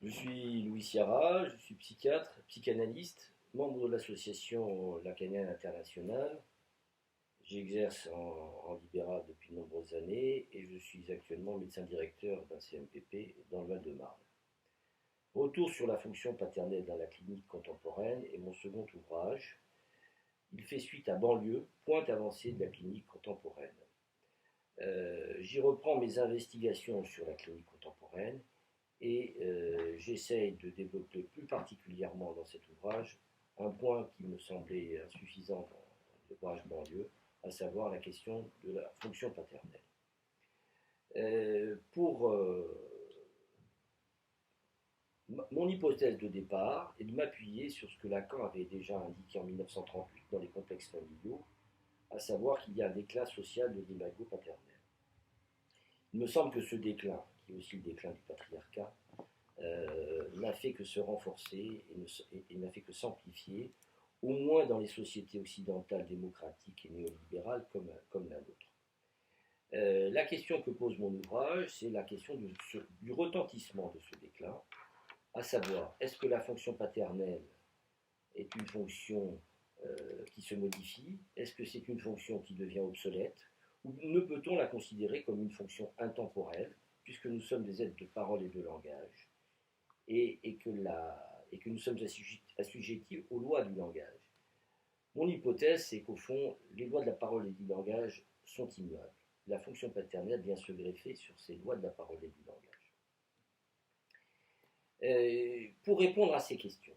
Je suis Louis Ciara, je suis psychiatre, psychanalyste, membre de l'association Lacanienne Internationale. J'exerce en libéral depuis de nombreuses années et je suis actuellement médecin directeur d'un CMPP dans le Val-de-Marne. Retour sur la fonction paternelle dans la clinique contemporaine est mon second ouvrage. Il fait suite à Banlieue, pointe avancée de la clinique contemporaine. J'y reprends mes investigations sur la clinique contemporaine et j'essaye de développer plus particulièrement dans cet ouvrage un point qui me semblait insuffisant dans l'ouvrage Banlieue, à savoir la question de la fonction paternelle. Mon hypothèse de départ est de m'appuyer sur ce que Lacan avait déjà indiqué en 1938 dans les complexes familiaux, à savoir qu'il y a un déclin social de l'imago paternel. Il me semble que ce déclin, qui est aussi le déclin du patriarcat, n'a fait que se renforcer et n'a fait que s'amplifier, au moins dans les sociétés occidentales démocratiques et néolibérales comme la nôtre. La question que pose mon ouvrage, c'est la question du retentissement de ce déclin, à savoir, est-ce que la fonction paternelle est une fonction qui se modifie? Est-ce que c'est une fonction qui devient obsolète? Ou ne peut-on la considérer comme une fonction intemporelle, puisque nous sommes des êtres de parole et de langage, et que nous sommes assujettis aux lois du langage? Mon hypothèse, c'est qu'au fond, les lois de la parole et du langage sont immuables. La fonction paternelle vient se greffer sur ces lois de la parole et du langage. Pour répondre à ces questions,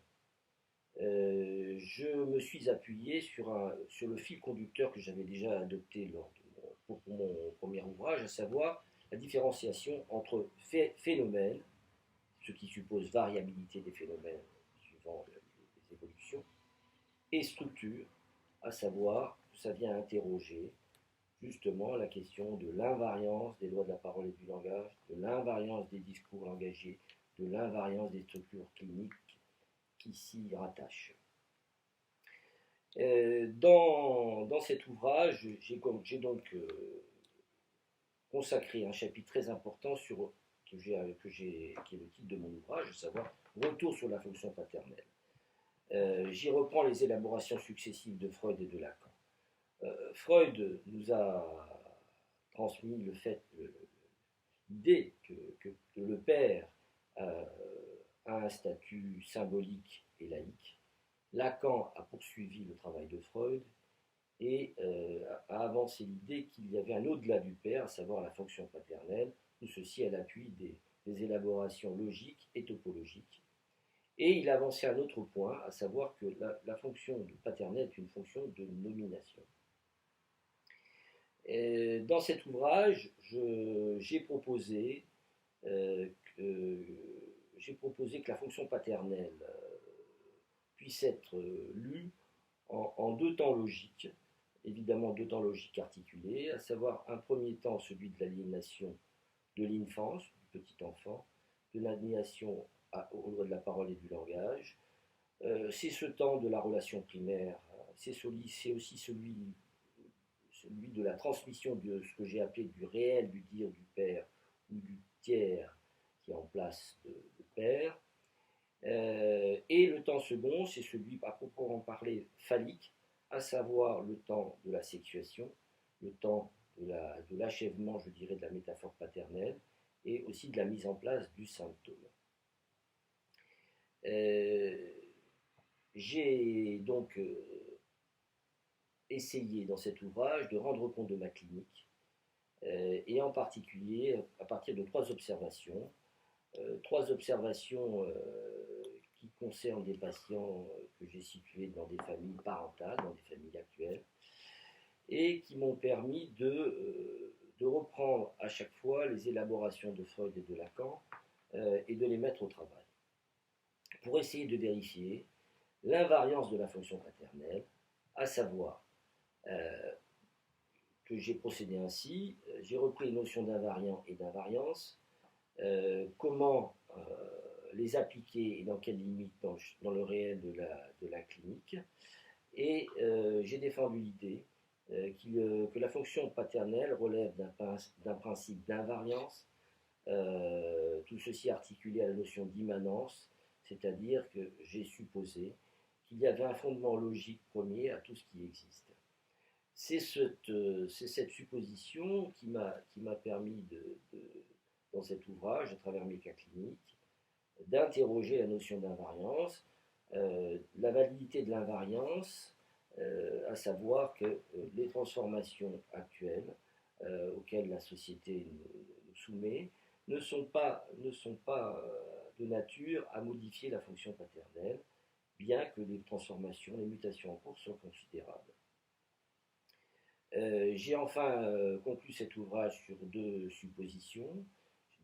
je me suis appuyé sur le fil conducteur que j'avais déjà adopté pour mon premier ouvrage, à savoir la différenciation entre phénomènes, ce qui suppose variabilité des phénomènes suivant les évolutions, et structure, à savoir que ça vient interroger justement la question de l'invariance des lois de la parole et du langage, de l'invariance des discours langagiers, de l'invariance des structures cliniques qui s'y rattachent. Dans cet ouvrage, j'ai donc consacré un chapitre très important qui est le titre de mon ouvrage, à savoir Retour sur la fonction paternelle. J'y reprends les élaborations successives de Freud et de Lacan. Freud nous a transmis l'idée que le père a un statut symbolique et laïque. Lacan a poursuivi le travail de Freud et a avancé l'idée qu'il y avait un au-delà du père, à savoir la fonction paternelle, tout ceci à l'appui des élaborations logiques et topologiques. Et il a avancé un autre point, à savoir que la fonction paternelle est une fonction de nomination. Et dans cet ouvrage, j'ai proposé que la fonction paternelle puisse être lue en deux temps logiques, évidemment deux temps logiques articulés, à savoir un premier temps, celui de l'aliénation de l'infance, du petit enfant, de l'aliénation aux lois de la parole et du langage. C'est ce temps de la relation primaire, c'est aussi celui de la transmission de ce que j'ai appelé du réel, du dire du père, ou du tiers qui est en place de père. Et le temps second, c'est celui, à proprement parler, phallique, à savoir le temps de la sexuation, le temps de l'achèvement, je dirais, de la métaphore paternelle, et aussi de la mise en place du symptôme. J'ai donc essayé dans cet ouvrage de rendre compte de ma clinique, et en particulier à partir de trois observations qui concernent des patients que j'ai situés dans des familles parentales, dans des familles actuelles, et qui m'ont permis de reprendre à chaque fois les élaborations de Freud et de Lacan et de les mettre au travail, pour essayer de vérifier l'invariance de la fonction paternelle, à savoir que j'ai procédé ainsi, j'ai repris les notions d'invariant et d'invariance, comment les appliquer et dans quelles limites dans le réel de la clinique, et j'ai défendu l'idée que la fonction paternelle relève d'un principe d'invariance, Tout ceci articulé à la notion d'immanence, c'est-à-dire que j'ai supposé qu'il y avait un fondement logique premier à tout ce qui existe. C'est cette supposition qui m'a permis, dans cet ouvrage, à travers mes cas cliniques, d'interroger la notion d'invariance, la validité de l'invariance, à savoir que les transformations actuelles auxquelles la société nous soumet ne sont pas de nature à modifier la fonction paternelle, bien que les transformations, les mutations en cours soient considérables. J'ai enfin conclu cet ouvrage sur deux suppositions,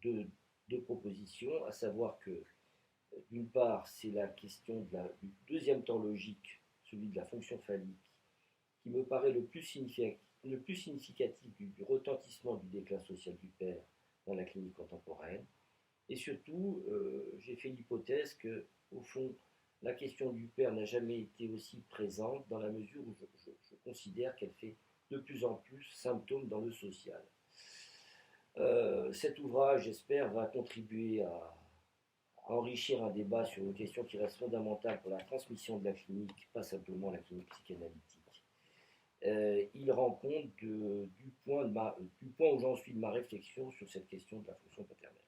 deux propositions, à savoir que d'une part, c'est la question du deuxième temps logique, celui de la fonction phallique, qui me paraît le plus significatif du retentissement du déclin social du père dans la clinique contemporaine. Et surtout, j'ai fait l'hypothèse que, au fond, la question du père n'a jamais été aussi présente dans la mesure où je considère qu'elle fait de plus en plus symptôme dans le social. Cet ouvrage, j'espère, va contribuer à enrichir un débat sur une question qui reste fondamentale pour la transmission de la clinique, pas simplement la clinique psychanalytique. Il rend compte du point où j'en suis de ma réflexion sur cette question de la fonction paternelle.